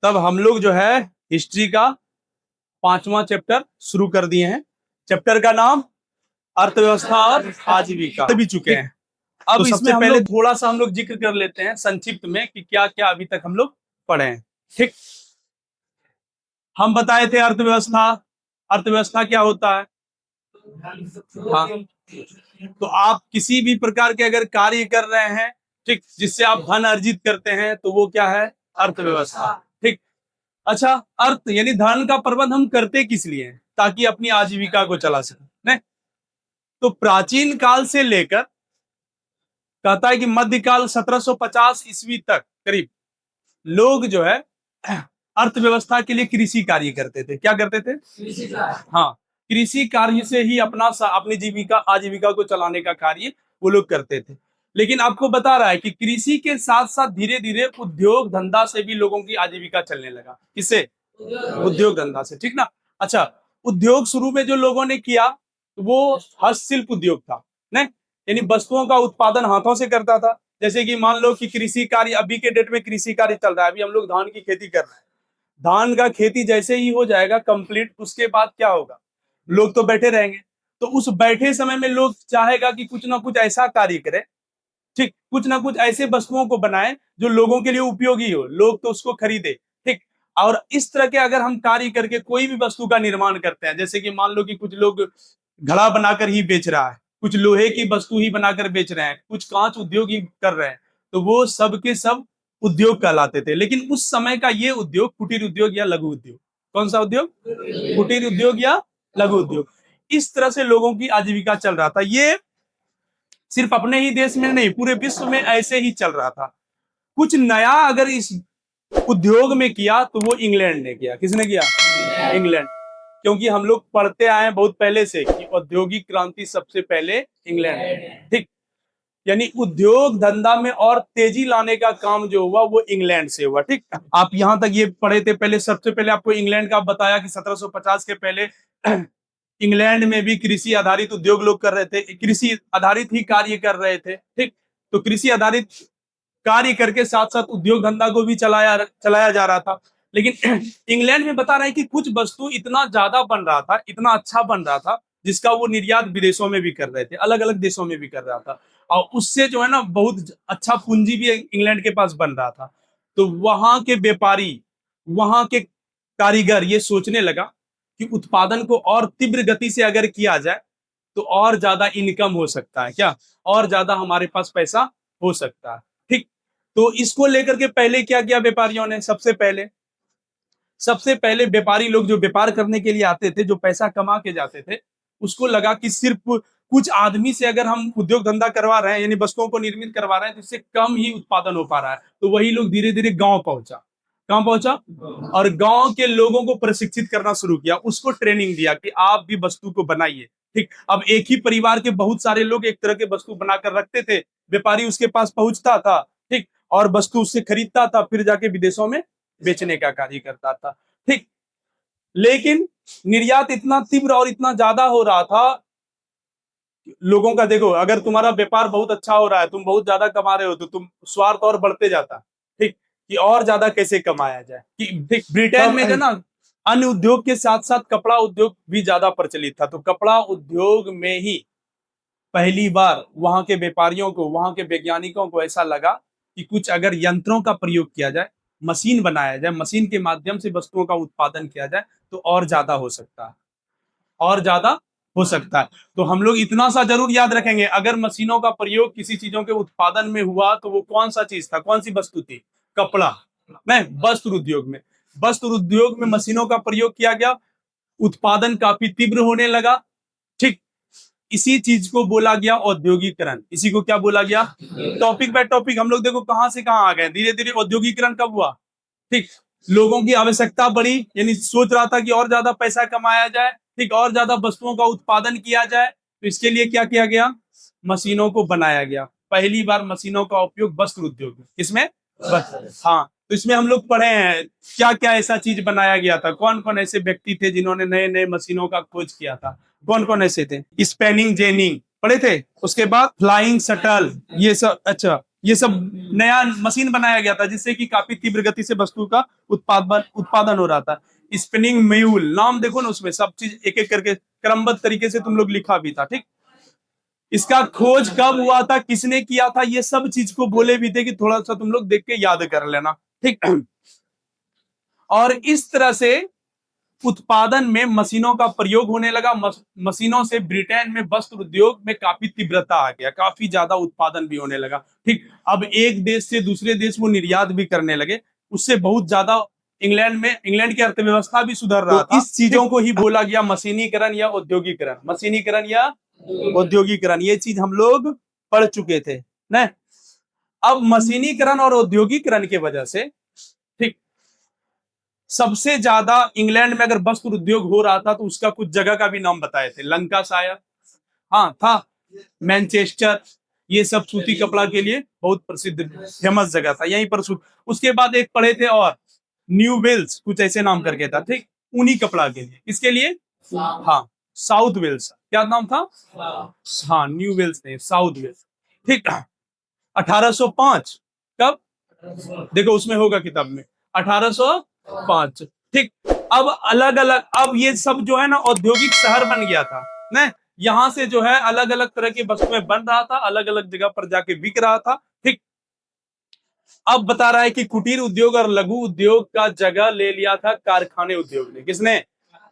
तब हम लोग जो है हिस्ट्री का 5वां चैप्टर शुरू कर दिए हैं। चैप्टर का नाम अर्थव्यवस्था और आजीविका भी चुके हैं। अब तो इसमें पहले थोड़ा सा हम लोग जिक्र कर लेते हैं संक्षिप्त में कि क्या क्या अभी तक हम लोग पढ़े हैं। ठीक, हम बताए थे अर्थव्यवस्था। अर्थव्यवस्था क्या होता है? हाँ, तो आप किसी भी प्रकार के अगर कार्य कर रहे हैं, ठीक, जिससे आप धन अर्जित करते हैं, तो वो क्या है? अर्थव्यवस्था। ठीक, अच्छा, अर्थ यानी धन का प्रबंध हम करते किस लिए? ताकि अपनी आजीविका को चला सके। नहीं, तो प्राचीन काल से लेकर कहता है कि मध्यकाल 1750 ईस्वी तक करीब लोग जो है अर्थव्यवस्था के लिए कृषि कार्य करते थे। क्या करते थे? हाँ, कृषि कार्य से ही अपनी जीविका आजीविका को चलाने का कार्य वो लोग करते थे। लेकिन आपको बता रहा है कि कृषि के साथ साथ धीरे धीरे उद्योग धंधा से भी लोगों की आजीविका चलने लगा। किससे? उद्योग धंधा से। ठीक ना? अच्छा, उद्योग शुरू में जो लोगों ने किया वो हस्तशिल्प उद्योग था। नहीं, यानी वस्तुओं का उत्पादन हाथों से करता था। जैसे कि मान लो कि कृषि कार्य अभी के डेट में कृषि कार्य चल रहा है, अभी हम लोग धान की खेती कर रहे हैं। धान का खेती जैसे ही हो जाएगा कंप्लीट, उसके बाद क्या होगा? लोग तो बैठे रहेंगे। तो उस बैठे समय में लोग चाहेगा कि कुछ ना कुछ ऐसा कार्य करे, ठीक, कुछ ना कुछ ऐसे वस्तुओं को बनाए जो लोगों के लिए उपयोगी हो, लोग तो उसको खरीदे। ठीक, और इस तरह के अगर हम कार्य करके कोई भी वस्तु का निर्माण करते हैं, जैसे कि मान लो कि कुछ लोग घड़ा बनाकर ही बेच रहा है, कुछ लोहे की वस्तु ही बनाकर बेच रहे हैं, कुछ कांच उद्योग ही कर रहे हैं, तो वो सब के सब उद्योग कहलाते थे। लेकिन उस समय का ये उद्योग कुटीर उद्योग या लघु उद्योग। कौन सा उद्योग? कुटीर उद्योग या लघु उद्योग। इस तरह से लोगों की आजीविका चल रहा था। ये सिर्फ अपने ही देश में नहीं, पूरे विश्व में ऐसे ही चल रहा था। कुछ नया अगर इस उद्योग में किया तो वो इंग्लैंड ने किया। किसने किया? इंग्लैंड। क्योंकि हम लोग पढ़ते आए हैं बहुत पहले से कि औद्योगिक क्रांति सबसे पहले इंग्लैंड में। ठीक, यानी उद्योग धंधा में और तेजी लाने का काम जो हुआ वो इंग्लैंड से हुआ। ठीक, आप यहां तक ये पढ़े थे पहले। सबसे पहले आपको इंग्लैंड का बताया कि 1750 के पहले इंग्लैंड में भी कृषि आधारित उद्योग लोग कर रहे थे, कृषि आधारित ही कार्य कर रहे थे। ठीक, तो कृषि आधारित कार्य करके साथ साथ उद्योग धंधा को भी चलाया जा रहा था। लेकिन इंग्लैंड में बता रहे हैं कि कुछ वस्तु इतना ज्यादा बन रहा था, इतना अच्छा बन रहा था, जिसका वो निर्यात विदेशों में भी कर रहे थे, अलग अलग देशों में भी कर रहा था, और उससे जो है ना बहुत अच्छा पूंजी भी इंग्लैंड के पास बन रहा था। तो वहां के व्यापारी, वहां के कारीगर ये सोचने लगा कि उत्पादन को और तीव्र गति से अगर किया जाए तो और ज्यादा इनकम हो सकता है, क्या और ज्यादा हमारे पास पैसा हो सकता है। ठीक, तो इसको लेकर के पहले क्या किया व्यापारियों ने? सबसे पहले व्यापारी लोग जो व्यापार करने के लिए आते थे, जो पैसा कमा के जाते थे, उसको लगा कि सिर्फ कुछ आदमी से अगर हम उद्योग धंधा करवा रहे हैं, यानी वस्तुओं को निर्मित करवा रहे हैं, तो इससे कम ही उत्पादन हो पा रहा है। तो वही लोग धीरे धीरे गांव पहुंचा। कहां पहुंचा? और गांव के लोगों को प्रशिक्षित करना शुरू किया, उसको ट्रेनिंग दिया कि आप भी वस्तु को बनाइए। ठीक, अब एक ही परिवार के बहुत सारे लोग एक तरह के वस्तु बनाकर रखते थे, व्यापारी उसके पास पहुंचता था, ठीक, और वस्तु उससे खरीदता था, फिर जाके विदेशों में बेचने का कार्य करता था। ठीक, लेकिन निर्यात इतना तीव्र और इतना ज्यादा हो रहा था, लोगों का देखो, अगर तुम्हारा व्यापार बहुत अच्छा हो रहा है, तुम बहुत ज्यादा कमा रहे हो, तो तुम स्वार्थ और बढ़ते जाता। ठीक, कि और ज्यादा कैसे कमाया जाए। कि ठीक, ब्रिटेन में जो ना अन्य उद्योग के साथ साथ कपड़ा उद्योग भी ज्यादा प्रचलित था, तो कपड़ा उद्योग में ही पहली बार वहां के व्यापारियों को, वहां के वैज्ञानिकों को ऐसा लगा कि कुछ अगर यंत्रों का प्रयोग किया जाए, मशीन बनाया जाए, मशीन के माध्यम से वस्तुओं का उत्पादन किया जाए, तो और ज्यादा हो सकता है, और ज्यादा हो सकता है। तो हम लोग इतना सा जरूर याद रखेंगे, अगर मशीनों का प्रयोग किसी चीजों के उत्पादन में हुआ तो वो कौन सा चीज था, कौन सी वस्तु थी? कपड़ा। मैं वस्त्र उद्योग में, वस्त्र उद्योग में मशीनों का प्रयोग किया गया, उत्पादन काफी तीव्र होने लगा। ठीक, इसी चीज को बोला गया औद्योगिकरण। इसी को क्या बोला गया? टॉपिक बाय टॉपिक हम लोग देखो कहां से कहां आ गए। धीरे धीरे औद्योगिकरण कब हुआ? ठीक, लोगों की आवश्यकता बढ़ी, यानी सोच रहा था कि और ज्यादा पैसा कमाया जाए, ठीक, और ज्यादा वस्तुओं का उत्पादन किया जाए, तो इसके लिए क्या किया गया? मशीनों को बनाया गया। पहली बार मशीनों का उपयोग वस्त्र उद्योग में, इसमें हाँ, तो इसमें हम लोग पढ़े हैं क्या क्या ऐसा चीज बनाया गया था, कौन कौन ऐसे व्यक्ति थे जिन्होंने नए नए मशीनों का खोज किया था, कौन कौन ऐसे थे? स्पेनिंग जेनिंग पढ़े थे, उसके बाद फ्लाइंग शटल, ये सब। अच्छा, ये सब नया मशीन बनाया गया था जिससे कि काफी तीव्र गति से वस्तु का उत्पादन हो रहा था। स्पिनिंग म्यूल, नाम देखो ना उसमें, सब चीज एक एक करके क्रमबद्ध तरीके से तुम लोग लिखा भी था, ठीक। इसका खोज कब हुआ था, किसने किया था, ये सब चीज को बोले भी थे कि थोड़ा सा तुम लोग देख के याद कर लेना, ठीक। और इस तरह से उत्पादन में मशीनों का प्रयोग होने लगा। मशीनों से ब्रिटेन में वस्त्र उद्योग में काफी तीव्रता आ गया, काफी ज्यादा उत्पादन भी होने लगा, ठीक। अब एक देश से दूसरे देश वो निर्यात भी करने लगे, उससे बहुत ज्यादा इंग्लैंड की अर्थव्यवस्था भी सुधर रहा था। इस चीजों को ही बोला गया मशीनीकरण या औद्योगिकरण। मशीनीकरण या औद्योगिकरण, ये चीज हम लोग पढ़ चुके थे ना। अब मशीनीकरण और औद्योगिकरण की वजह से, ठीक, सबसे ज्यादा इंग्लैंड में अगर वस्त्र उद्योग हो रहा था तो उसका कुछ जगह का भी नाम बताए थे। लंकाशायर, हाँ था, मैनचेस्टर, ये सब सूती कपड़ा के लिए बहुत प्रसिद्ध फेमस जगह था, यहीं पर उसके बाद एक पढ़े थे और न्यू वेल्स, कुछ ऐसे नाम करके था, ठीक, ऊनी कपड़ा के लिए। किसके लिए? हाँ, साउथ वेल्स, क्या नाम था? हाँ, न्यू वेल्स नहीं, साउथ वेल्स, ठीक। 1805, कब? देखो उसमें होगा किताब में, 1805, ठीक। अब अलग अलग, अब ये सब जो है ना औद्योगिक शहर बन गया था ना। यहां से जो है अलग अलग तरह की वस्तुएं बन रहा था, अलग अलग जगह पर जाके बिक रहा था, ठीक। अब बता रहा है कि कुटीर उद्योग और लघु उद्योग का जगह ले लिया था कारखाने उद्योग ने। किसने?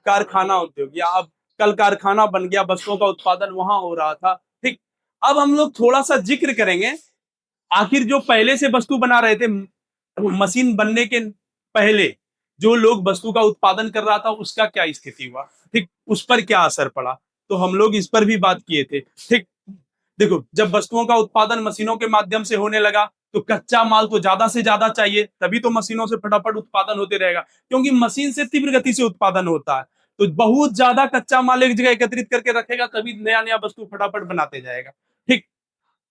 कारखाना उद्योग, या अब कल कारखाना बन गया, वस्तुओं का उत्पादन वहां हो रहा था, ठीक। अब हम लोग थोड़ा सा जिक्र करेंगे, आखिर जो पहले से वस्तु बना रहे थे, मशीन बनने के पहले जो लोग वस्तु का उत्पादन कर रहा था उसका क्या स्थिति हुआ, ठीक, उस पर क्या असर पड़ा, तो हम लोग इस पर भी बात किए थे, ठीक। देखो, जब वस्तुओं का उत्पादन मशीनों के माध्यम से होने लगा तो कच्चा माल तो ज्यादा से ज्यादा चाहिए, तभी तो मशीनों से फटाफट उत्पादन होते रहेगा, क्योंकि मशीन से तीव्र गति से उत्पादन होता है। तो बहुत ज्यादा कच्चा माल एक जगह एकत्रित करके रखेगा, तभी नया नया वस्तु फटाफट बनाते जाएगा, ठीक।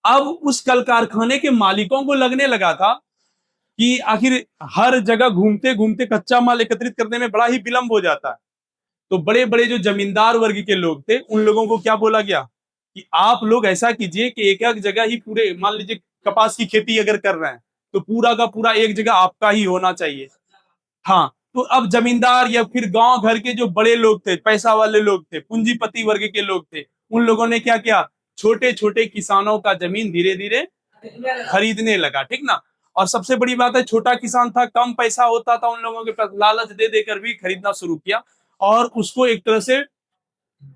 अब उस कल कारखाने के मालिकों को लगने लगा था कि आखिर हर जगह घूमते घूमते कच्चा माल एकत्रित करने में बड़ा ही विलंब हो जाता है। तो बड़े बड़े जो जमींदार वर्ग के लोग थे उन लोगों को क्या बोला गया कि आप लोग ऐसा कीजिए कि एक एक जगह ही पूरे, मान लीजिए कपास की खेती अगर कर रहे हैं तो पूरा का पूरा एक जगह आपका ही होना चाहिए। हाँ, तो अब जमींदार या फिर गांव घर के जो बड़े लोग थे, पैसा वाले लोग थे, पूंजीपति वर्ग के लोग थे, उन लोगों ने क्या किया, छोटे छोटे किसानों का जमीन धीरे धीरे खरीदने लगा, ठीक ना। और सबसे बड़ी बात है, छोटा किसान था, कम पैसा होता था उन लोगों के पास, लालच दे देकर भी खरीदना शुरू किया और उसको एक तरह से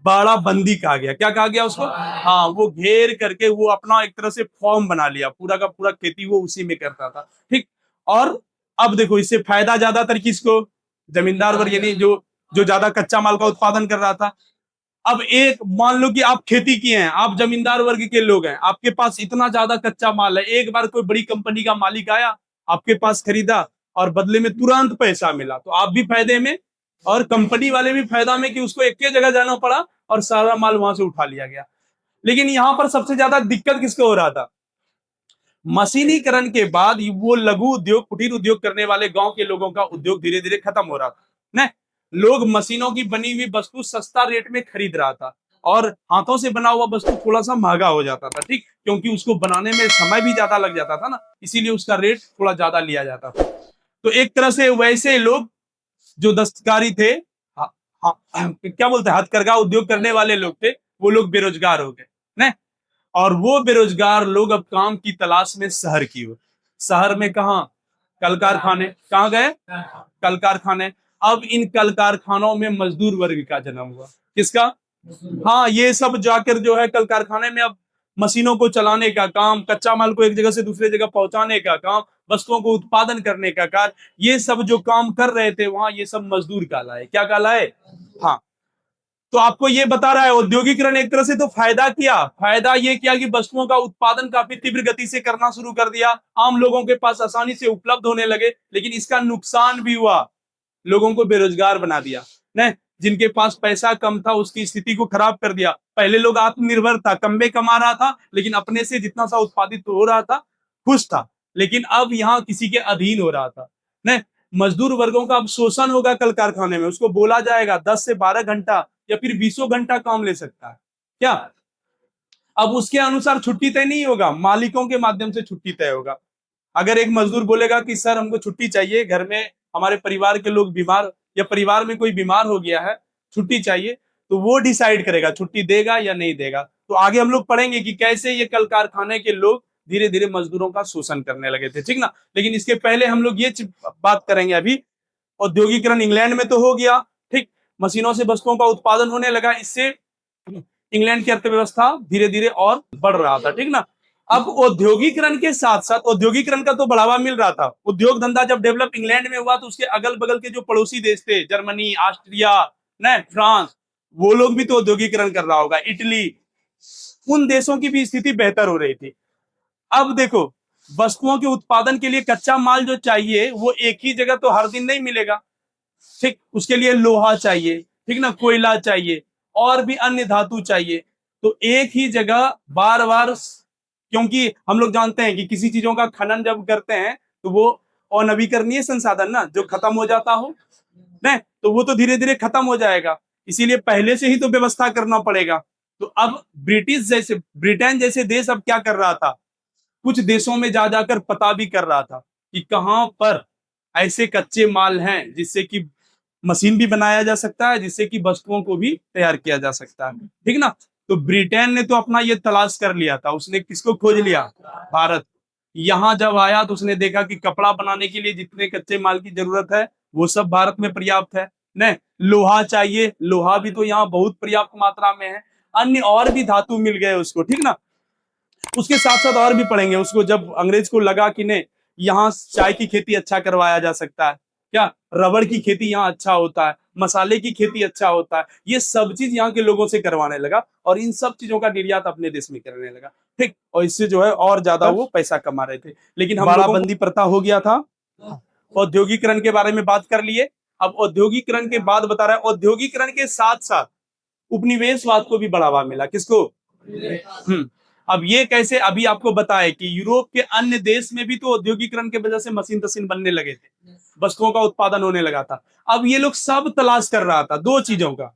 बाड़ा बंदी कहा गया। क्या कहा गया उसको? हाँ, वो घेर करके वो अपना एक तरह से फॉर्म बना लिया, पूरा का पूरा खेती वो उसी में करता था, ठीक। और अब देखो, इससे फायदा ज्यादातर किसको? जमींदार वर्ग, यानी जो जो ज्यादा कच्चा माल का उत्पादन कर रहा था। अब एक मान लो कि आप खेती किए हैं, आप जमींदार वर्ग के लोग हैं, आपके पास इतना ज्यादा कच्चा माल है, एक बार कोई बड़ी कंपनी का मालिक आया, आपके पास खरीदा और बदले में तुरंत पैसा मिला, तो आप भी फायदे में और कंपनी वाले भी फायदा में कि उसको एक ही जगह जाना पड़ा और सारा माल वहां से उठा लिया गया। लेकिन यहां पर सबसे ज्यादा दिक्कत किसको हो रहा था? मशीनीकरण के बाद वो लघु उद्योग, कुटीर उद्योग करने वाले गांव के लोगों का उद्योग धीरे धीरे खत्म हो रहा था ना। लोग मशीनों की बनी हुई वस्तु सस्ता रेट में खरीद रहा था और हाथों से बना हुआ वस्तु थोड़ा सा महंगा हो जाता था, ठीक, क्योंकि उसको बनाने में समय भी ज्यादा लग जाता था ना, इसीलिए उसका रेट थोड़ा ज्यादा लिया जाता था। तो एक तरह से वैसे लोग जो दस्तकारी थे, हाँ, हाँ, क्या बोलते हैं, हथकरघा उद्योग करने वाले लोग थे, वो लोग बेरोजगार हो गए ना। और वो बेरोजगार लोग अब काम की तलाश में शहर की ओर, शहर में कहा, कल कारखाने, कहाँ गए? कल कारखाने। अब इन कल कारखानों में मजदूर वर्ग का जन्म हुआ। किसका? हाँ, ये सब जाकर जो है कल कारखाने में अब मशीनों को चलाने का काम, कच्चा माल को एक जगह से दूसरे जगह पहुंचाने का काम, वस्तुओं को उत्पादन करने का कार्य, ये सब जो काम कर रहे थे वहां, ये सब मजदूर कहलाए। क्या कहलाए? हाँ। तो आपको ये बता रहा है औद्योगिकरण एक तरह से तो फायदा किया, फायदा ये किया कि वस्तुओं का उत्पादन काफी तीव्र गति से करना शुरू कर दिया, आम लोगों के पास आसानी से उपलब्ध होने लगे। लेकिन इसका नुकसान भी हुआ, लोगों को बेरोजगार बना दिया न। जिनके पास पैसा कम था उसकी स्थिति को खराब कर दिया। पहले लोग आत्मनिर्भर था, कम में कमा रहा था, लेकिन अपने से जितना सा उत्पादित हो रहा था खुश था। लेकिन अब यहाँ किसी के अधीन हो रहा था न। मजदूर वर्गों का अब शोषण होगा कल कारखाने में, उसको बोला जाएगा 10 से 12 घंटा या फिर 20 घंटा काम ले सकता है क्या? अब उसके अनुसार छुट्टी तय नहीं होगा, मालिकों के माध्यम से छुट्टी तय होगा। अगर एक मजदूर बोलेगा कि सर हमको छुट्टी चाहिए, घर में हमारे परिवार के लोग बीमार या परिवार में कोई बीमार हो गया है, छुट्टी चाहिए, तो वो डिसाइड करेगा छुट्टी देगा या नहीं देगा। तो आगे हम लोग पढ़ेंगे कि कैसे ये कल कारखाने के लोग धीरे धीरे मजदूरों का शोषण करने लगे थे, ठीक ना। लेकिन इसके पहले हम लोग ये बात करेंगे अभी, औद्योगिकरण इंग्लैंड में तो हो गया, ठीक, मशीनों से वस्तुओं का उत्पादन होने लगा, इससे इंग्लैंड की अर्थव्यवस्था धीरे धीरे और बढ़ रहा था, ठीक ना। अब औद्योगिकरण के साथ साथ, औद्योगिकरण का तो बढ़ावा मिल रहा था, उद्योग धंधा जब डेवलप इंग्लैंड में हुआ तो उसके अगल बगल के जो पड़ोसी देश थे, जर्मनी, ऑस्ट्रिया, न फ्रांस, वो लोग भी तो औद्योगिकरण कर रहा होगा, इटली, उन देशों की भी स्थिति बेहतर हो रही थी। अब देखो, वस्तुओं के उत्पादन के लिए कच्चा माल जो चाहिए वो एक ही जगह तो हर दिन नहीं मिलेगा, ठीक, उसके लिए लोहा चाहिए, ठीक ना, कोयला चाहिए और भी अन्य धातु चाहिए। तो एक ही जगह बार बार, क्योंकि हम लोग जानते हैं कि किसी चीजों का खनन जब करते हैं तो वो अनवीकरणीय संसाधन ना, जो खत्म हो जाता हो नहीं, तो वो तो धीरे धीरे खत्म हो जाएगा, इसीलिए पहले से ही तो व्यवस्था करना पड़ेगा। तो अब ब्रिटेन जैसे देश अब क्या कर रहा था, कुछ देशों में जा जाकर पता भी कर रहा था कि कहां पर ऐसे कच्चे माल हैं जिससे कि मशीन भी बनाया जा सकता है, जिससे कि वस्तुओं को भी तैयार किया जा सकता है, ठीक ना। तो ब्रिटेन ने तो अपना ये तलाश कर लिया था, उसने किसको खोज लिया, भारत। यहां जब आया तो उसने देखा कि कपड़ा बनाने के लिए जितने कच्चे माल की जरूरत है वो सब भारत में पर्याप्त है, नहीं, लोहा चाहिए, लोहा भी तो यहाँ बहुत पर्याप्त मात्रा में है, अन्य और भी धातु मिल गए उसको, ठीक ना। उसके साथ साथ और भी पढ़ेंगे उसको, जब अंग्रेज को लगा कि नहीं, यहाँ चाय की खेती अच्छा करवाया जा सकता है, क्या रबड़ की खेती यहाँ अच्छा होता है, मसाले की खेती अच्छा होता है, ये सब चीज यहाँ के लोगों से करवाने लगा और इन सब चीजों का निर्यात अपने देश में करने लगा, ठीक। और इससे जो है और ज्यादा वो पैसा कमा रहे थे। लेकिन हम लोगों बंदी प्रथा हो गया था, औद्योगिकरण के बारे में बात कर लिए। अब औद्योगिकरण के बाद बता रहा है, औद्योगिकरण के साथ साथ उपनिवेशवाद को भी बढ़ावा मिला, किसको, अब ये कैसे, अभी आपको बताए कि यूरोप के अन्य देश में भी तो औद्योगिकरण के वजह से मशीन तशीन बनने लगे थे, वस्तुओं का उत्पादन होने लगा था। अब ये लोग सब तलाश कर रहा था दो चीजों का,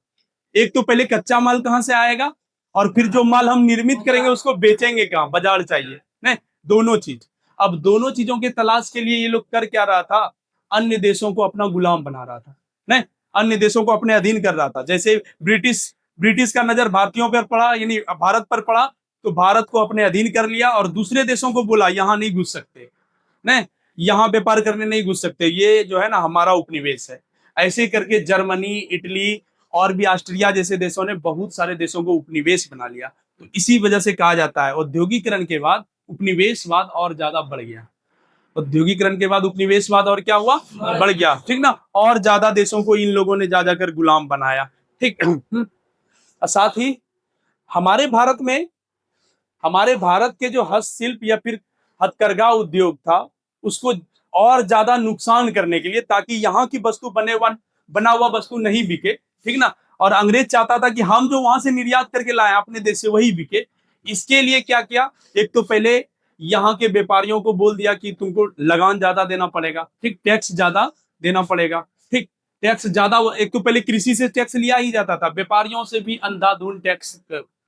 एक तो पहले कच्चा माल कहां से आएगा, और फिर जो माल हम निर्मित करेंगे उसको बेचेंगे कहां, बाजार चाहिए, नहीं, दोनों चीज। अब दोनों चीजों के तलाश के लिए ये लोग कर क्या रहा था, अन्य देशों को अपना गुलाम बना रहा था, नहीं, अन्य देशों को अपने अधीन कर रहा था। जैसे ब्रिटिश ब्रिटिश का नजर भारतीयों पर पड़ा, यानी भारत पर पड़ा, तो भारत को अपने अधीन कर लिया और दूसरे देशों को बोला यहां नहीं घुस सकते, नहीं, यहां व्यापार करने नहीं घुस सकते, ये जो है ना हमारा उपनिवेश है। ऐसे करके जर्मनी, इटली और भी ऑस्ट्रिया जैसे देशों ने बहुत सारे देशों को उपनिवेश बना लिया। तो इसी वजह से कहा जाता है औद्योगिकरण के बाद उपनिवेशवाद और ज्यादा बढ़ गया, औद्योगिकरण के बाद उपनिवेशवाद और क्या हुआ, बढ़ गया, ठीक ना, और ज्यादा देशों को इन लोगों ने जा जाकर गुलाम बनाया, ठीक। साथ ही हमारे भारत में, हमारे भारत के जो हस्तशिल्प या फिर हथकरघा उद्योग था उसको और ज्यादा नुकसान करने के लिए, ताकि यहाँ की वस्तु बना हुआ वस्तु नहीं बिके, ठीक ना, और अंग्रेज चाहता था कि हम जो वहां से निर्यात करके लाए अपने देश से वही बिके। इसके लिए क्या किया, एक तो पहले यहाँ के व्यापारियों को बोल दिया कि तुमको लगान ज्यादा देना पड़ेगा, ठीक, टैक्स ज्यादा देना पड़ेगा, ठीक, टैक्स ज्यादा, एक तो पहले कृषि से टैक्स लिया ही जाता था, व्यापारियों से भी अंधाधुंध टैक्स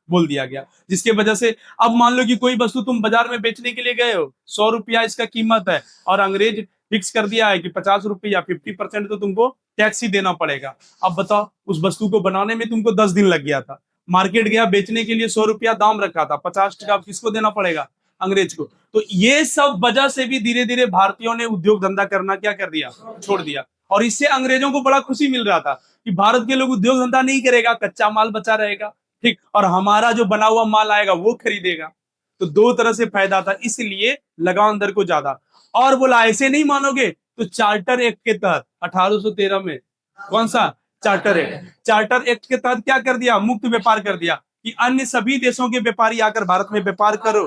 बोल दिया गया, जिसके वजह से अब मान लो कि कोई वस्तु तुम बाजार में बेचने के लिए गए हो, 100 रुपया इसका कीमत है, और अंग्रेज फिक्स कर दिया है कि 50 रुपया, 50% तो तुमको टैक्स ही देना पड़ेगा। अब बताओ, उस वस्तु को बनाने में तुमको 10 दिन लग गया था, मार्केट गया बेचने के लिए 100 रुपया दाम रखा था, 50 टका किसको देना पड़ेगा, अंग्रेज को। तो ये सब वजह से भी धीरे धीरे भारतीयों ने उद्योग धंधा करना क्या कर दिया, छोड़ दिया, और इससे अंग्रेजों को बड़ा खुशी मिल रहा था कि भारत के लोग उद्योग धंधा नहीं करेगा, कच्चा माल बचा रहेगा, ठीक, और हमारा जो बना हुआ माल आएगा वो खरीदेगा। तो दो तरह से फायदा था, इसलिए लगान दर को ज्यादा। और बोला ऐसे नहीं मानोगे तो चार्टर एक्ट के तहत 1813 में, कौन सा चार्टर एक्ट, चार्टर एक्ट के तहत क्या कर दिया, मुक्त व्यापार कर दिया कि अन्य सभी देशों के व्यापारी आकर भारत में व्यापार करो,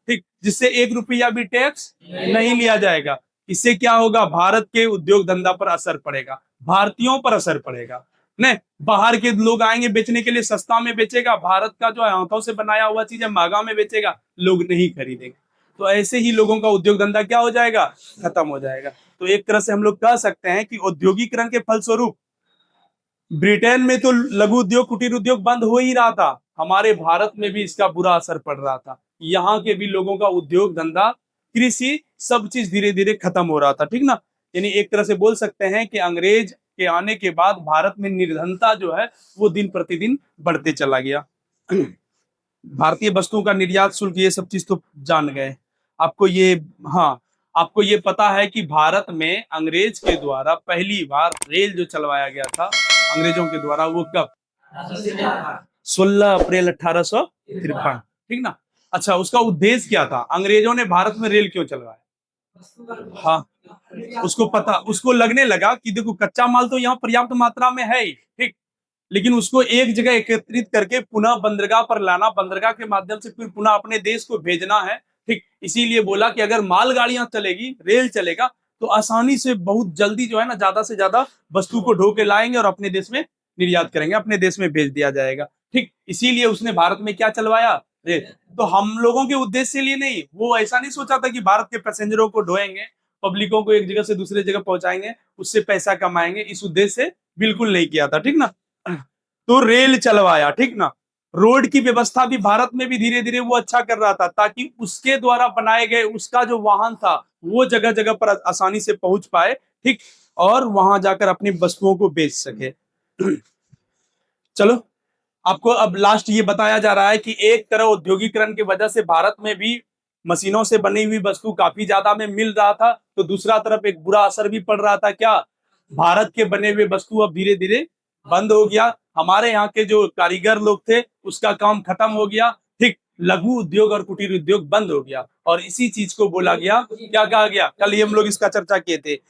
ठीक, जिससे 1 रुपया भी टैक्स नहीं लिया जाएगा। इससे क्या होगा, भारत के उद्योग धंधा पर असर पड़ेगा, भारतीयों पर असर पड़ेगा, नहीं, बाहर के लोग आएंगे बेचने के लिए, सस्ता में बेचेगा, भारत का जो हाथों से बनाया हुआ चीज है महंगा में बेचेगा, लोग नहीं खरीदेंगे। तो ऐसे ही लोगों का उद्योग धंधा क्या हो जाएगा, खत्म हो जाएगा। तो एक तरह से हम लोग कह सकते हैं कि औद्योगिकरण के फलस्वरूप ब्रिटेन में तो लघु उद्योग, कुटीर उद्योग बंद हो ही रहा था, हमारे भारत में भी इसका बुरा असर पड़ रहा था। यहाँ के भी लोगों का उद्योग धंधा, कृषि, सब चीज धीरे धीरे खत्म हो रहा था, ठीक ना। यानी एक तरह से बोल सकते हैं कि अंग्रेज के आने के बाद भारत में निर्धनता जो है वो दिन प्रतिदिन बढ़ते चला गया। भारतीय वस्तुओं का निर्यात शुल्क, ये सब चीज तो जान गए आपको ये। हाँ, आपको ये पता है कि भारत में अंग्रेज के द्वारा पहली बार रेल जो चलवाया गया था अंग्रेजों के द्वारा, वो कब? 16 अप्रैल 1853, ठीक ना। अच्छा, उसका उद्देश्य क्या था? अंग्रेजों ने भारत में रेल क्यों चलवाया? हाँ, उसको पता, उसको लगने लगा कि देखो कच्चा माल तो यहाँ पर्याप्त मात्रा में है ही, ठीक, लेकिन उसको एक जगह एकत्रित करके पुनः बंदरगाह पर लाना, बंदरगाह के माध्यम से फिर पुनः अपने देश को भेजना है, ठीक। इसीलिए बोला कि अगर मालगाड़ियां चलेगी, रेल चलेगा, तो आसानी से बहुत जल्दी जो है ना, ज्यादा से ज्यादा वस्तु को ढो के लाएंगे और अपने देश में निर्यात करेंगे, अपने देश में भेज दिया जाएगा, ठीक। इसीलिए उसने भारत में क्या चलवाया? रेल। तो हम लोगों के उद्देश्य के लिए नहीं, वो ऐसा नहीं सोचा था कि भारत के पैसेंजरों को ढोएंगे, पब्लिकों को एक जगह से दूसरे जगह पहुंचाएंगे, उससे पैसा कमाएंगे, इस उद्देश्य से बिल्कुल नहीं किया था, ठीक ना। तो रेल चलवाया, ठीक ना। रोड की व्यवस्था भी भारत में भी धीरे धीरे वो अच्छा कर रहा था, ताकि उसके द्वारा बनाए गए उसका जो वाहन था वो जगह जगह पर आसानी से पहुंच पाए, ठीक, और वहां जाकर अपनी वस्तुओं को बेच सके। चलो, आपको अब लास्ट ये बताया जा रहा है कि एक तरह औद्योगिकरण की वजह से भारत में भी मशीनों से बनी हुई वस्तु काफी ज्यादा में मिल रहा था, तो दूसरा तरफ एक बुरा असर भी पड़ रहा था। क्या? भारत के बने हुए वस्तु अब धीरे धीरे बंद हो गया। हमारे यहाँ के जो कारीगर लोग थे उसका काम खत्म हो गया, ठीक। लघु उद्योग और कुटीर उद्योग बंद हो गया, और इसी चीज को बोला गया, क्या कहा गया? कल ही हम लोग इसका चर्चा किए थे,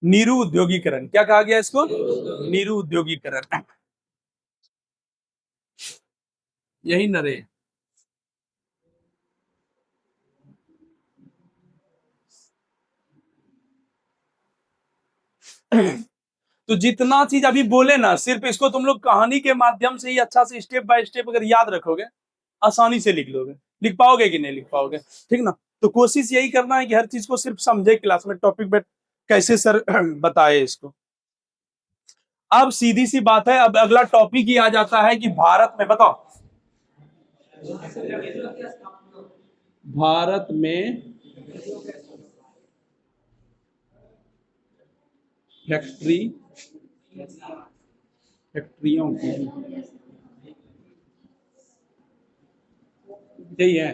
नीरु उद्योगीकरण। क्या कहा गया इसको? नीरु उद्योगीकरण। यही नरे। तो जितना चीज अभी बोले ना, सिर्फ इसको तुम लोग कहानी के माध्यम से ही अच्छा से स्टेप बाय स्टेप अगर याद रखोगे, आसानी से लिख लोगे। लिख पाओगे कि नहीं लिख पाओगे? ठीक ना। तो कोशिश यही करना है कि हर चीज को सिर्फ समझे क्लास में, टॉपिक पे कैसे सर बताए इसको। अब सीधी सी बात है, अब अगला टॉपिक ही आ जाता है कि भारत में, बताओ, भारत में फैक्ट्री, फैक्ट्रियों की, यही है।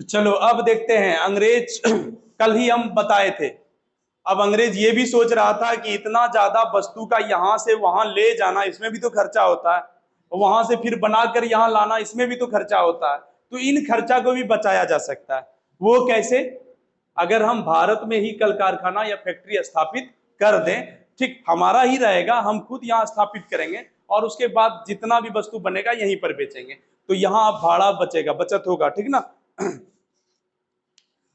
तो चलो अब देखते हैं, अंग्रेज कल ही हम बताए थे, अब अंग्रेज ये भी सोच रहा था कि इतना ज्यादा वस्तु का यहां से वहां ले जाना, इसमें भी तो खर्चा होता है, वहां से फिर बनाकर यहां लाना, इसमें भी तो खर्चा होता है। तो इन खर्चा को भी बचाया जा सकता है। वो कैसे? अगर हम भारत में ही कल कारखाना या फैक्ट्री स्थापित कर दें, ठीक, हमारा ही रहेगा, हम खुद यहाँ स्थापित करेंगे, और उसके बाद जितना भी वस्तु बनेगा यहीं पर बेचेंगे, तो यहाँ भाड़ा बचेगा, बचत होगा, ठीक ना।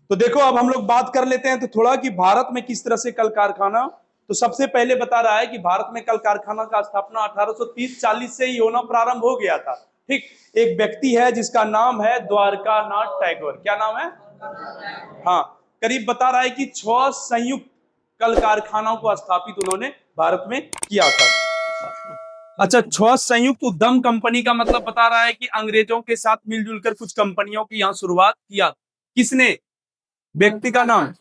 तो देखो, अब हम लोग बात कर लेते हैं तो थोड़ा कि भारत में किस तरह से कल कारखाना, तो सबसे पहले बता रहा है कि भारत में कल कारखाना का स्थापना 1830-40 से ही होना प्रारंभ हो गया था, ठीक। एक व्यक्ति है जिसका नाम है द्वारकानाथ टैगोर। क्या नाम है? हाँ, करीब बता रहा है कि 6 संयुक्त कल कारखानाओं को स्थापित उन्होंने भारत में किया था। अच्छा, 6 संयुक्त उद्यम कंपनी का मतलब बता रहा है कि अंग्रेजों के साथ मिलजुल कर कुछ कंपनियों की यहाँ शुरुआत किया। किसने? व्यक्ति का नाम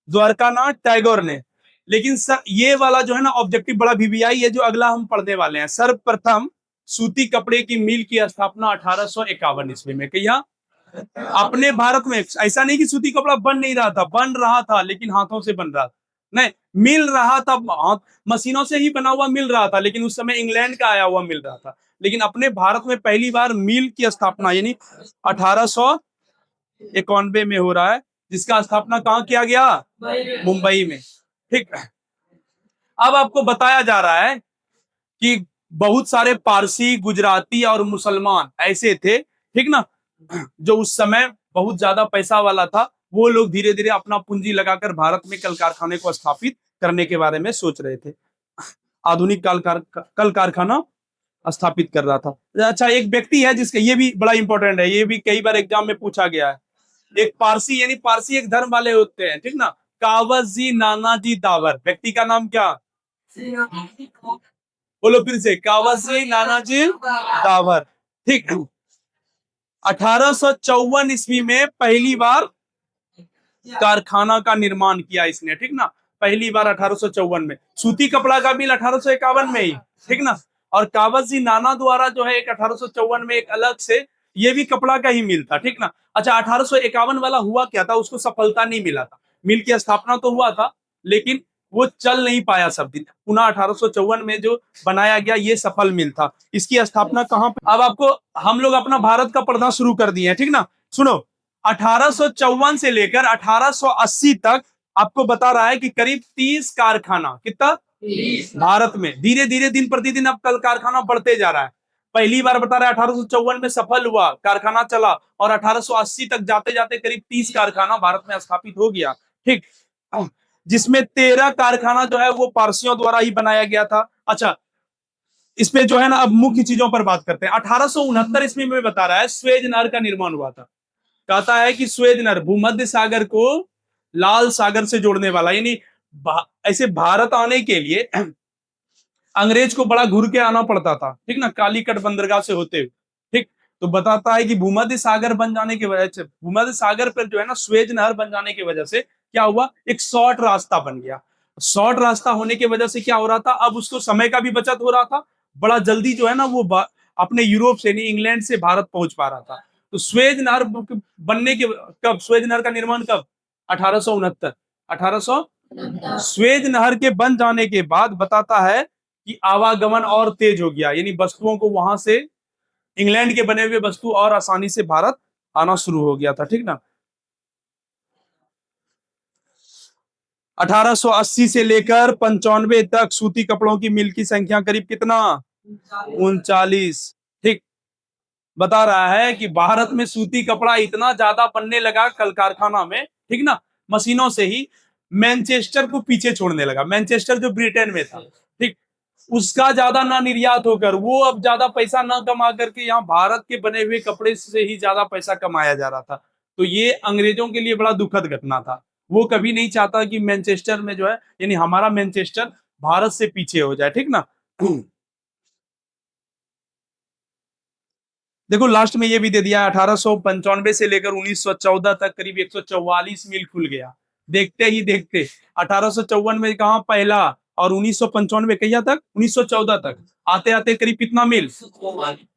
द्वारकानाथ टैगोर ने। लेकिन सर ये वाला जो है ना ऑब्जेक्टिव बड़ा वीवीआई है, जो अगला हम पढ़ने वाले हैं। सर्वप्रथम सूती कपड़े की मिल की स्थापना 1851 ईस्वी में किया अपने भारत में। ऐसा नहीं कि सूती कपड़ा बन नहीं रहा था, बन रहा था, लेकिन हाथों से बन रहा था, नहीं, मिल रहा था, मशीनों से ही बना हुआ मिल रहा था, लेकिन उस समय इंग्लैंड का आया हुआ मिल रहा था। लेकिन अपने भारत में पहली बार मिल की स्थापना यानी 1891 में हो रहा है, जिसका स्थापना कहाँ किया गया? मुंबई में, ठीक। अब आपको बताया जा रहा है कि बहुत सारे पारसी, गुजराती और मुसलमान ऐसे थे, ठीक ना, जो उस समय बहुत ज्यादा पैसा वाला था। वो लोग धीरे धीरे अपना पूंजी लगाकर भारत में कल कारखाने को स्थापित करने के बारे में सोच रहे थे। आधुनिक कल कारखाना स्थापित कर रहा था। अच्छा, एक व्यक्ति है जिसका, ये भी बड़ा इंपॉर्टेंट है, ये भी कई बार एग्जाम में पूछा गया है। एक पारसी, यानी पारसी एक धर्म वाले होते हैं, ठीक ना, कावजी नानाजी दावर। व्यक्ति का नाम क्या? बोलो फिर से, कावासी नानाजी दावर। ठीक। 1854 ईस्वी में पहली बार कारखाना का निर्माण किया इसने, ठीक ना। पहली बार 1854 में। सूती कपड़ा का मिल 1851 में ही, ठीक ना। और कावासी नाना द्वारा जो है एक 1854 में एक अलग से ये भी कपड़ा का ही मिल था, ठीक ना। अच्छा, 1851 वाला हुआ क्या था, उसको सफलता नहीं मिला था। मिल की स्थापना तो हुआ था, लेकिन वो चल नहीं पाया सब दिन। पुनः 1854 में जो बनाया गया ये सफल मिल था। इसकी स्थापना कहां पे, अब आपको हम लोग अपना भारत का पढ़ना शुरू कर दिए हैं, ठीक ना। सुनो, 1854 से लेकर 1880 तक आपको बता रहा है कि करीब 30 कारखाना, कितना, भारत में धीरे धीरे दिन प्रतिदिन अब कल कारखाना बढ़ते जा रहा है। पहली बार बता रहा है 1854 में सफल हुआ, कारखाना चला, और 1880 तक जाते जाते करीब 30 कारखाना भारत में स्थापित हो गया, ठीक। जिसमें 13 कारखाना जो है वो पारसियों द्वारा ही बनाया गया था। अच्छा, इसमें जो है ना, अब मुख्य चीजों पर बात करते हैं। 1869 ईस्वी में बता रहा है स्वेज नहर का निर्माण हुआ था। कहता है कि स्वेज नहर भूमध्य सागर को लाल सागर से जोड़ने वाला, यानी ऐसे भारत आने के लिए अंग्रेज को बड़ा घूर के आना पड़ता था, ठीक ना, कालीकट बंदरगाह से होते हुए, ठीक। तो बताता है कि भूमध्य सागर बन जाने की वजह से, भूमध्य सागर पर जो है ना स्वेज नहर बन जाने की वजह से क्या हुआ, एक शॉर्ट रास्ता बन गया। शॉर्ट रास्ता होने की वजह से क्या हो रहा था, अब उसको समय का भी बचत हो रहा था, बड़ा जल्दी जो है ना वो अपने यूरोप से नहीं, इंग्लैंड से भारत पहुंच पा रहा था। तो स्वेज नहर बनने के, कब स्वेज नहर का निर्माण, कब, 1869, 1800। स्वेज नहर के बन जाने के बाद बताता है कि आवागमन और तेज हो गया, यानी वस्तुओं को वहां से, इंग्लैंड के बने हुए वस्तु और आसानी से भारत आना शुरू हो गया था, ठीक ना। 1880 से लेकर 95 तक सूती कपड़ों की मिल की संख्या करीब कितना, 39, ठीक। बता रहा है कि भारत में सूती कपड़ा इतना ज्यादा बनने लगा कल कारखाना में, ठीक ना, मशीनों से ही, मैनचेस्टर को पीछे छोड़ने लगा। मैनचेस्टर जो ब्रिटेन में था, ठीक, उसका ज्यादा ना निर्यात होकर वो अब ज्यादा पैसा ना कमा करके यहाँ भारत के बने हुए कपड़े से ही ज्यादा पैसा कमाया जा रहा था। तो ये अंग्रेजों के लिए बड़ा दुखद घटना था। वो कभी नहीं चाहता कि मैनचेस्टर में जो है, यानी हमारा मैनचेस्टर भारत से पीछे हो जाए, ठीक ना। देखो लास्ट में ये भी दे दिया, 1895 से लेकर 1914 तक करीब 144 मिल खुल गया। देखते ही देखते 1854 में कहा पहला, और 1995 कहिया तक, 1914 तक, आते आते करीब कितना मिल,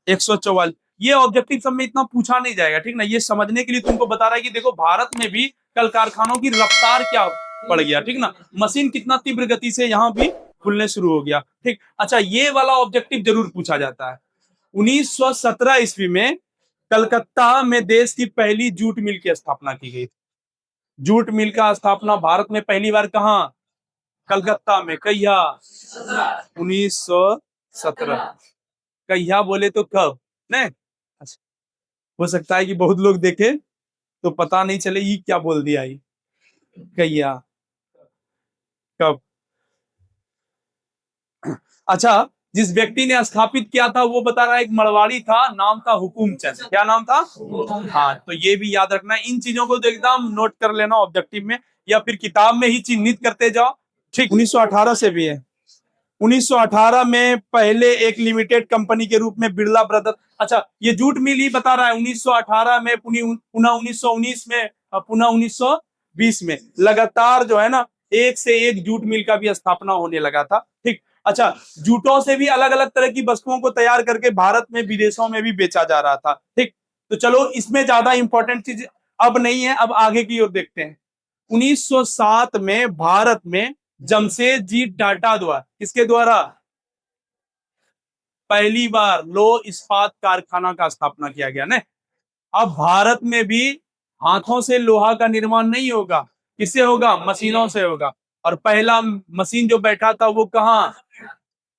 144। ये ऑब्जेक्टिव सब में इतना पूछा नहीं जाएगा, ठीक ना। ये समझने के लिए तुमको बता रहा है कि देखो भारत में भी कल कारखानों की रफ्तार क्या बढ़ गया, ठीक ना। मशीन कितना तीव्र गति से यहाँ भी खुलने शुरू हो गया, ठीक। अच्छा, ये वाला ऑब्जेक्टिव जरूर पूछा जाता है। 1917 ईस्वी में कलकत्ता में देश की पहली जूट मिल की स्थापना की गई। जूट मिल का स्थापना भारत में पहली बार कहां, कलकत्ता में। कहिया, 1917। कहिया बोले तो कब, नहीं। अच्छा, हो सकता है कि बहुत लोग देखे तो पता नहीं चले ये क्या बोल दिया, ये कहिया कब। अच्छा, जिस व्यक्ति ने स्थापित किया था वो बता रहा है एक मरवाड़ी था, नाम था हुकुमचंद। क्या नाम था, हाँ। तो ये भी याद रखना, इन चीजों को तो एकदम नोट कर लेना ऑब्जेक्टिव में, या फिर किताब में ही चिन्हित करते जाओ, ठीक। 1918 से भी है। 1918 में पहले एक लिमिटेड कंपनी के रूप में बिरला ब्रदर्स, अच्छा ये जूट मिल ही बता रहा है, 1918 में, पुनः 1919 में, पुनः 1920 में लगातार जो है ना एक से एक जूट मिल का भी स्थापना होने लगा था, ठीक। अच्छा, जूटों से भी अलग अलग तरह की वस्तुओं को तैयार करके भारत में विदेशों में भी बेचा जा रहा था, ठीक। तो चलो इसमें ज्यादा इंपॉर्टेंट चीज अब नहीं है, अब आगे की ओर देखते हैं। 1907 में भारत में जमशेदजी टाटा द्वारा, किसके द्वारा, पहली बार लोह इस्पात कारखाना का स्थापना किया गया ना। अब भारत में भी हाथों से लोहा का निर्माण नहीं होगा, किससे होगा, मशीनों से होगा। और पहला मशीन जो बैठा था वो कहाँ,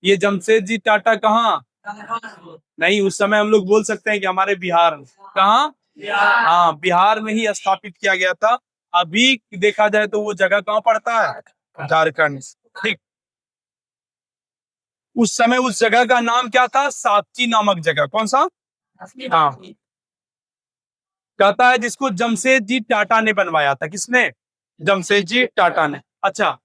ये जमशेदजी टाटा कहाँ, नहीं, उस समय हम लोग बोल सकते हैं कि हमारे बिहार में, कहाँ, हाँ बिहार में ही स्थापित किया गया था। अभी देखा जाए तो वो जगह कहाँ पड़ता है, झारखंड, ठीक। उस समय उस जगह का नाम क्या था, साची नामक जगह, कौन सा, हाँ। कहता है जिसको जमशेदजी टाटा ने बनवाया था, किसने, जमशेदजी टाटा ने। अच्छा,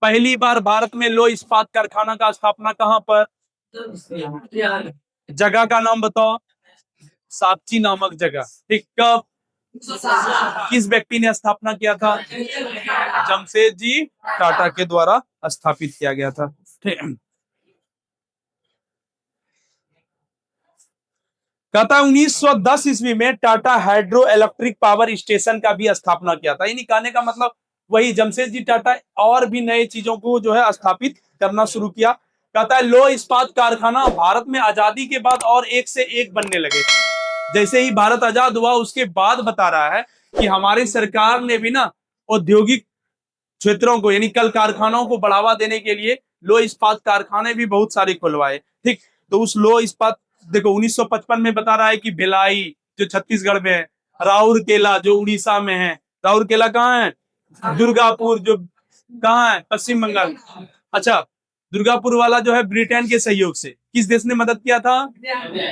पहली बार भारत में लौह इस्पात कारखाना का स्थापना कहाँ पर? जगह का नाम बताओ। सापची नामक जगह। ठीक, कब, किस व्यक्ति ने स्थापना किया था? जमशेदजी टाटा के द्वारा स्थापित किया गया था। ठीक, कहता है 1910 ईस्वी में Tata hydro electric power station का भी स्थापना किया था। यानी कहने का मतलब वही जमशेदजी टाटा और भी नए चीजों को जो है स्थापित करना शुरू किया। कहता है लौह इस्पात कारखाना भारत में आजादी के बाद और एक से एक बनने लगे। जैसे ही भारत आजाद हुआ उसके बाद बता रहा है कि हमारी सरकार ने भी ना औद्योगिक क्षेत्रों को यानी कल कारखानों को बढ़ावा देने के लिए लौह इस्पात कारखाने भी बहुत सारे खुलवाए। ठीक, तो उस लौह इस्पात देखो 1955 में बता रहा है कि भिलाई जो छत्तीसगढ़ में है, राउरकेला जो उड़ीसा में है, राउरकेला कहाँ है? दुर्गापुर जो कहाँ है? पश्चिम बंगाल। अच्छा, दुर्गापुर वाला जो है ब्रिटेन के सहयोग से, किस देश ने मदद किया था?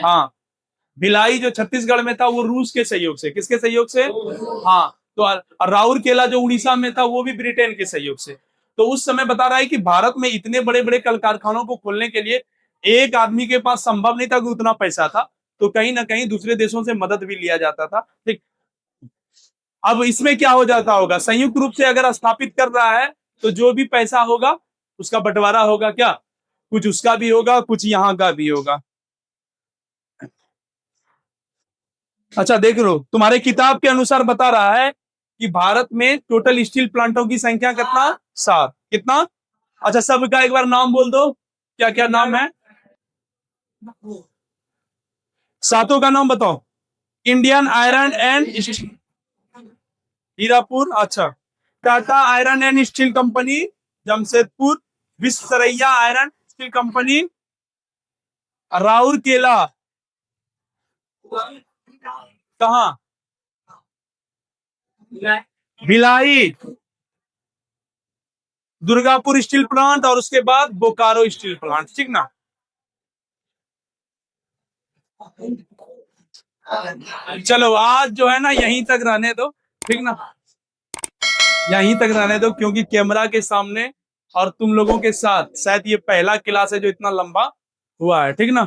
हाँ, भिलाई जो छत्तीसगढ़ में था वो रूस के सहयोग से। किसके सहयोग से? हाँ, तो राउरकेला जो उड़ीसा में था वो भी ब्रिटेन के सहयोग से। तो उस समय बता रहा है कि भारत में इतने बड़े बड़े कल कारखानों को खोलने के लिए एक आदमी के पास संभव नहीं था कि उतना पैसा था, तो कहीं ना कहीं दूसरे देशों से मदद भी लिया जाता था। ठीक, अब इसमें क्या हो जाता होगा, संयुक्त रूप से अगर स्थापित कर रहा है तो जो भी पैसा होगा उसका बंटवारा होगा। क्या, कुछ उसका भी होगा, कुछ यहाँ का भी होगा। अच्छा देख लो, तुम्हारे किताब के अनुसार बता रहा है कि भारत में टोटल स्टील प्लांटों की संख्या कितना? 7। कितना? अच्छा, सबका एक बार नाम बोल दो, क्या क्या नाम है? सातों का नाम बताओ। इंडियन आयरन एंड हीरापुर, अच्छा, Tata iron and steel company Jamshedpur, Visvesvaraya iron steel company Rourkela, कहाँ? भिलाई, दुर्गापुर स्टील प्लांट और उसके बाद बोकारो स्टील प्लांट। ठीक ना? चलो आज जो है ना यहीं तक रहने दो। ठीक ना, यहीं तक रहने दो, क्योंकि कैमरा के सामने और तुम लोगों के साथ शायद ये पहला क्लास है जो इतना लंबा हुआ है। ठीक ना?